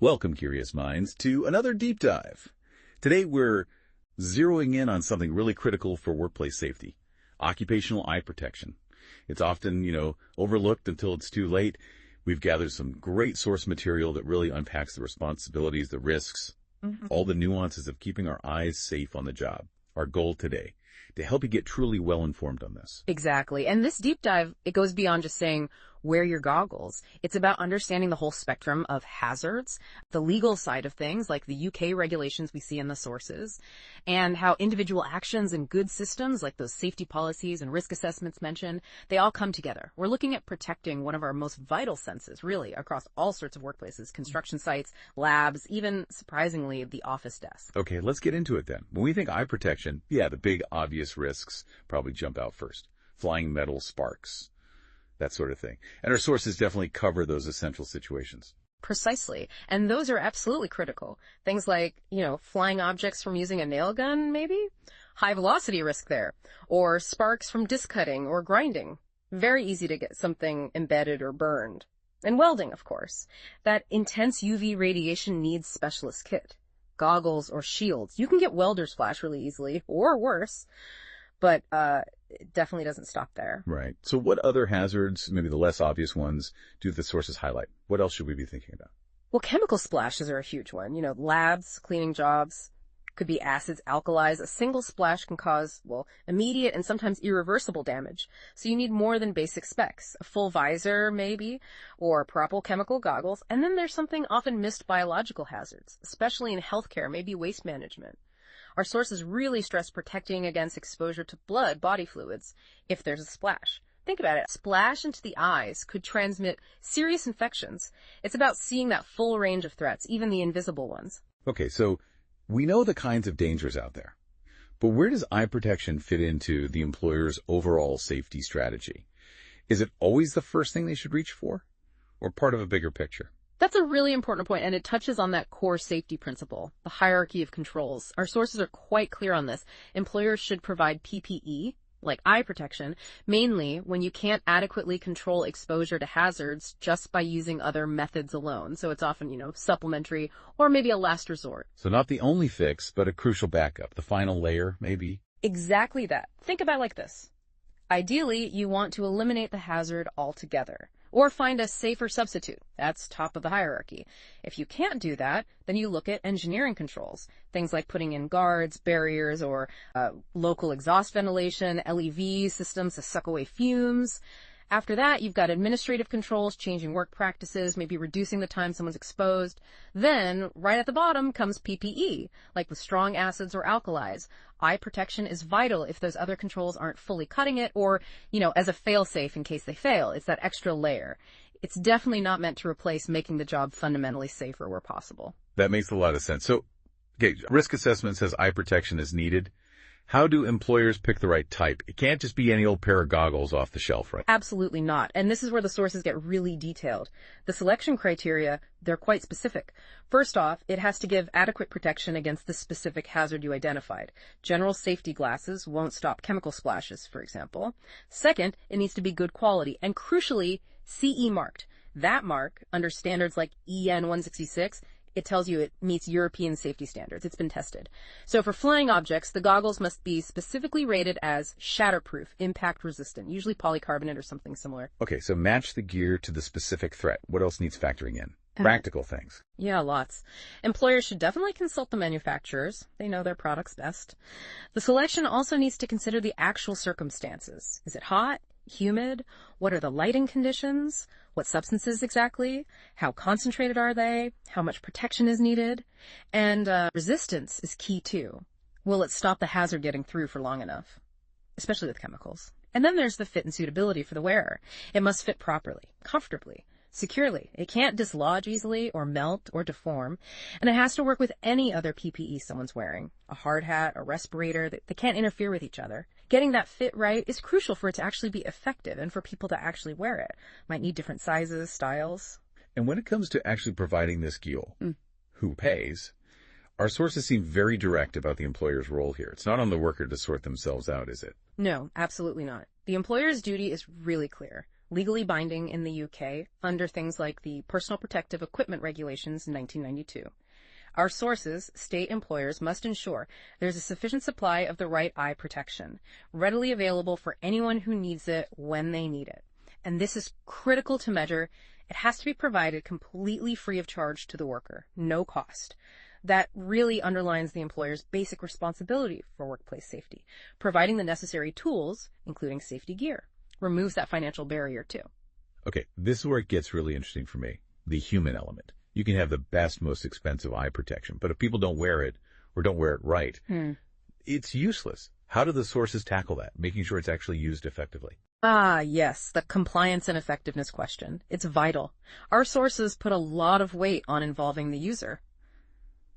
Welcome, curious minds, to another deep dive. Today we're zeroing in on something really critical for workplace safety, occupational eye protection. It's often, overlooked until it's too late. We've gathered some great source material that really unpacks the responsibilities, the risks, all the nuances of keeping our eyes safe on the job. Our goal today, to help you get truly well-informed on this. Exactly. And this deep dive, it goes beyond just saying, wear your goggles. It's about understanding the whole spectrum of hazards, the legal side of things, like the UK regulations we see in the sources, and how individual actions and good systems, like those safety policies and risk assessments mentioned, they all come together. We're looking at protecting one of our most vital senses, really, across all sorts of workplaces, construction sites, labs, even, surprisingly, the office desk. Okay, let's get into it then. When we think eye protection, the big obvious risks probably jump out first. Flying metal, sparks, that sort of thing. And our sources definitely cover those essential situations. Precisely. And those are absolutely critical. Things like, flying objects from using a nail gun, maybe? High velocity risk there. Or sparks from disc cutting or grinding. Very easy to get something embedded or burned. And welding, of course. That intense UV radiation needs specialist kit. Goggles or shields. You can get welder's flash really easily, or worse. But it definitely doesn't stop there. Right. So what other hazards, maybe the less obvious ones, do the sources highlight? What else should we be thinking about? Well, chemical splashes are a huge one. Labs, cleaning jobs, could be acids, alkalis. A single splash can cause, immediate and sometimes irreversible damage. So you need more than basic specs. A full visor, maybe, or proper chemical goggles. And then there's something often missed, biological hazards, especially in healthcare, maybe waste management. Our sources really stress protecting against exposure to blood, body fluids, if there's a splash. Think about it. A splash into the eyes could transmit serious infections. It's about seeing that full range of threats, even the invisible ones. Okay, so we know the kinds of dangers out there. But where does eye protection fit into the employer's overall safety strategy? Is it always the first thing they should reach for, or part of a bigger picture? That's a really important point, and it touches on that core safety principle, the hierarchy of controls. Our sources are quite clear on this. Employers should provide PPE, like eye protection, mainly when you can't adequately control exposure to hazards just by using other methods alone. So it's often, supplementary or maybe a last resort. So not the only fix, but a crucial backup, the final layer, maybe? Exactly that. Think about it like this. Ideally, you want to eliminate the hazard altogether, or find a safer substitute. That's top of the hierarchy. If you can't do that, then you look at engineering controls. Things like putting in guards, barriers, or local exhaust ventilation, LEV systems to suck away fumes. After that, you've got administrative controls, changing work practices, maybe reducing the time someone's exposed. Then, right at the bottom comes PPE, like with strong acids or alkalis. Eye protection is vital if those other controls aren't fully cutting it, or, as a fail-safe in case they fail. It's that extra layer. It's definitely not meant to replace making the job fundamentally safer where possible. That makes a lot of sense. So, risk assessment says eye protection is needed. How do employers pick the right type? It can't just be any old pair of goggles off the shelf, right? Absolutely not. And this is where the sources get really detailed. The selection criteria, they're quite specific. First off, it has to give adequate protection against the specific hazard you identified. General safety glasses won't stop chemical splashes, for example. Second, it needs to be good quality and, crucially, CE marked. That mark, under standards like EN 166, it tells you it meets European safety standards. It's been tested. So for flying objects, the goggles must be specifically rated as shatterproof, impact resistant, usually polycarbonate or something similar. Okay, so match the gear to the specific threat. What else needs factoring in? Practical things. Yeah, lots. Employers should definitely consult the manufacturers. They know their products best. The selection also needs to consider the actual circumstances. Is it hot? Humid? What are the lighting conditions? What substances exactly? How concentrated are they? How much protection is needed? And resistance is key too. Will it stop the hazard getting through for long enough? Especially with chemicals. And then there's the fit and suitability for the wearer. It must fit properly, comfortably, securely. It can't dislodge easily or melt or deform. And it has to work with any other PPE someone's wearing. A hard hat, a respirator, they can't interfere with each other. Getting that fit right is crucial for it to actually be effective and for people to actually wear it. Might need different sizes, styles. And when it comes to actually providing this gear, who pays? Our sources seem very direct about the employer's role here. It's not on the worker to sort themselves out, is it? No, absolutely not. The employer's duty is really clear. legally binding in the UK under things like the Personal Protective Equipment Regulations in 1992. Our sources state employers must ensure there's a sufficient supply of the right eye protection, readily available for anyone who needs it when they need it. And this is critical to measure. It has to be provided completely free of charge to the worker, no cost. That really underlines the employer's basic responsibility for workplace safety. Providing the necessary tools, including safety gear, removes that financial barrier too. Okay, this is where it gets really interesting for me, the human element. You can have the best, most expensive eye protection, but if people don't wear it or don't wear it right, it's useless. How do the sources tackle that, making sure it's actually used effectively? Ah, yes, the compliance and effectiveness question. It's vital. Our sources put a lot of weight on involving the user,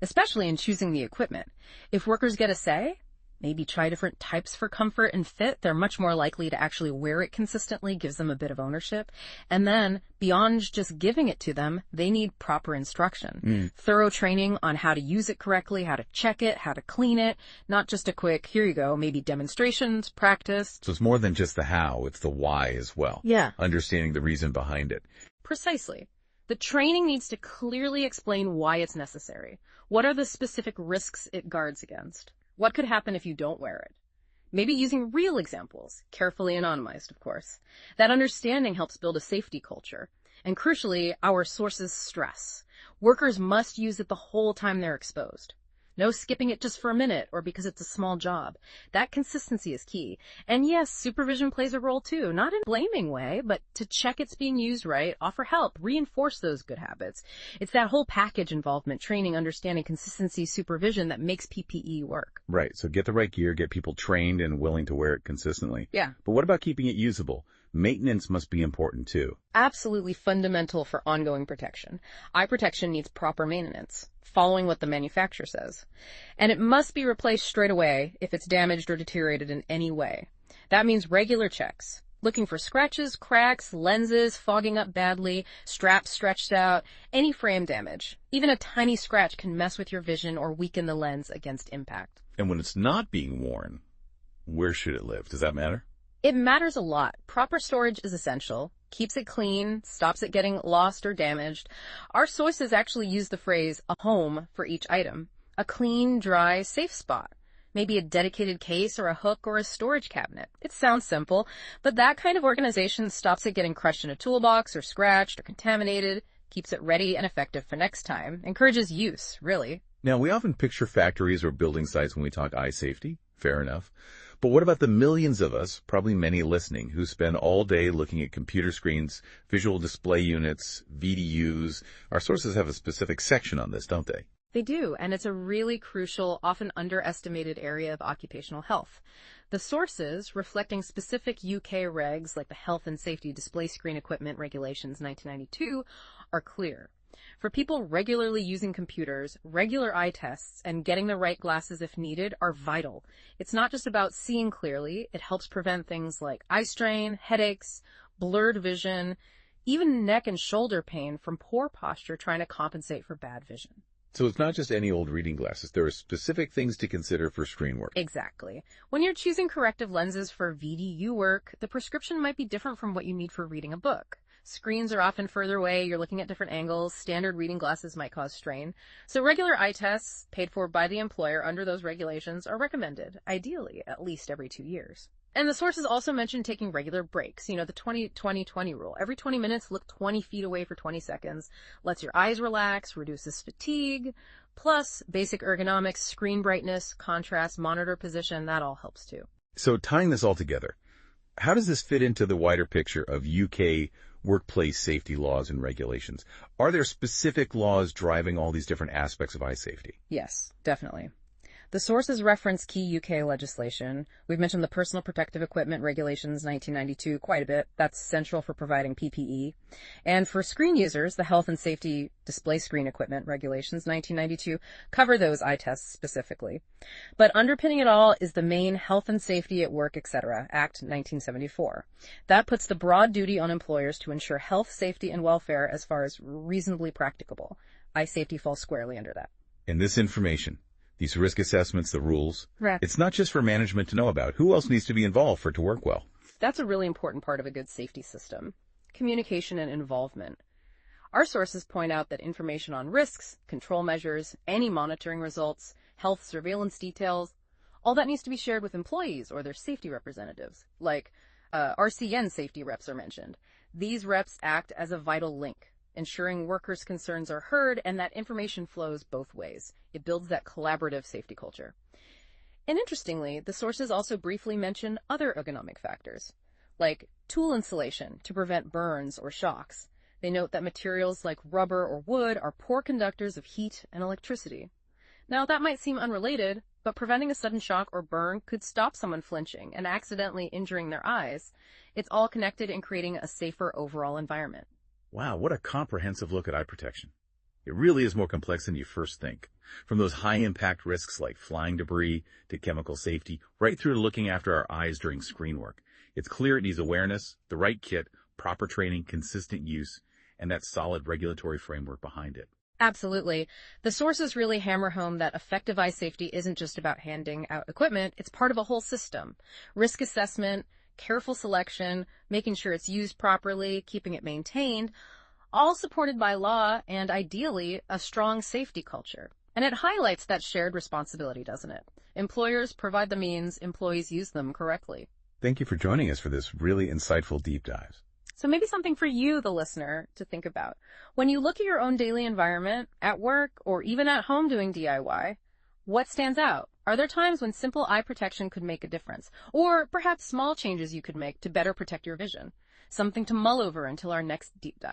especially in choosing the equipment. If workers get a say, maybe try different types for comfort and fit, they're much more likely to actually wear it consistently, gives them a bit of ownership. And then, beyond just giving it to them, they need proper instruction. Thorough training on how to use it correctly, how to check it, how to clean it, not just a quick, here you go, maybe demonstrations, practice. So it's more than just the how, it's the why as well. Yeah. Understanding the reason behind it. Precisely. The training needs to clearly explain why it's necessary. What are the specific risks it guards against? What could happen if you don't wear it? Maybe using real examples, carefully anonymized, of course. That understanding helps build a safety culture. And crucially, our sources stress. Workers must use it the whole time they're exposed. No skipping it just for a minute or because it's a small job. That consistency is key. And yes, supervision plays a role too, not in a blaming way, but to check it's being used right, offer help, reinforce those good habits. It's that whole package involvement, training, understanding, consistency, supervision that makes PPE work. Right, so get the right gear, get people trained and willing to wear it consistently. Yeah. But what about keeping it usable? Maintenance must be important too. Absolutely fundamental for ongoing protection. Eye protection needs proper maintenance, following what the manufacturer says. And it must be replaced straight away if it's damaged or deteriorated in any way. That means regular checks, looking for scratches, cracks, lenses fogging up badly, straps stretched out, any frame damage. Even a tiny scratch can mess with your vision or weaken the lens against impact. And when it's not being worn, where should it live? Does that matter? It matters a lot. Proper storage is essential. Keeps it clean, stops it getting lost or damaged. Our sources actually use the phrase a home for each item. A clean, dry, safe spot. Maybe a dedicated case or a hook or a storage cabinet. It sounds simple, but that kind of organization stops it getting crushed in a toolbox or scratched or contaminated, keeps it ready and effective for next time, encourages use, really. Now, we often picture factories or building sites when we talk eye safety. Fair enough. But what about the millions of us, probably many listening, who spend all day looking at computer screens, visual display units, VDUs? Our sources have a specific section on this, don't they? They do, and it's a really crucial, often underestimated area of occupational health. The sources, reflecting specific UK regs like the Health and Safety Display Screen Equipment Regulations 1992, are clear. For people regularly using computers, regular eye tests and getting the right glasses if needed are vital. It's not just about seeing clearly, it helps prevent things like eye strain, headaches, blurred vision, even neck and shoulder pain from poor posture trying to compensate for bad vision. So it's not just any old reading glasses. There are specific things to consider for screen work. Exactly. When you're choosing corrective lenses for VDU work, the prescription might be different from what you need for reading a book. Screens are often further away, you're looking at different angles, standard reading glasses might cause strain. So regular eye tests, paid for by the employer under those regulations, are recommended, ideally at least every 2 years. And the sources also mentioned taking regular breaks, the 20-20-20 rule. Every 20 minutes, look 20 feet away for 20 seconds, lets your eyes relax, reduces fatigue, plus basic ergonomics, screen brightness, contrast, monitor position, that all helps too. So tying this all together, how does this fit into the wider picture of UK workplace safety laws and regulations? Are there specific laws driving all these different aspects of eye safety? Yes, definitely. The sources reference key UK legislation. We've mentioned the Personal Protective Equipment Regulations 1992 quite a bit. That's central for providing PPE. And for screen users, the Health and Safety Display Screen Equipment Regulations 1992 cover those eye tests specifically. But underpinning it all is the main Health and Safety at Work, etc., Act 1974. That puts the broad duty on employers to ensure health, safety, and welfare as far as reasonably practicable. Eye safety falls squarely under that. And this information, these risk assessments, the rules, Correct. It's not just for management to know about. Who else needs to be involved for it to work well? That's a really important part of a good safety system. communication, and involvement. Our sources point out that information on risks, control measures, any monitoring results, health surveillance details, all that needs to be shared with employees or their safety representatives, like RCN safety reps are mentioned. These reps act as a vital link, ensuring workers' concerns are heard and that information flows both ways. It builds that collaborative safety culture. And interestingly, the sources also briefly mention other ergonomic factors, like tool insulation to prevent burns or shocks. They note that materials like rubber or wood are poor conductors of heat and electricity. Now, that might seem unrelated, but preventing a sudden shock or burn could stop someone flinching and accidentally injuring their eyes. It's all connected in creating a safer overall environment. Wow, what a comprehensive look at eye protection. It really is more complex than you first think. From those high-impact risks like flying debris to chemical safety, right through to looking after our eyes during screen work. It's clear it needs awareness, the right kit, proper training, consistent use, and that solid regulatory framework behind it. Absolutely. The sources really hammer home that effective eye safety isn't just about handing out equipment, it's part of a whole system. Risk assessment, careful selection, making sure it's used properly, keeping it maintained, all supported by law and, ideally, a strong safety culture. And it highlights that shared responsibility, doesn't it? Employers provide the means, employees use them correctly. Thank you for joining us for this really insightful deep dive. So maybe something for you, the listener, to think about. When you look at your own daily environment, at work, or even at home doing DIY, what stands out? Are there times when simple eye protection could make a difference? Or perhaps small changes you could make to better protect your vision? Something to mull over until our next deep dive.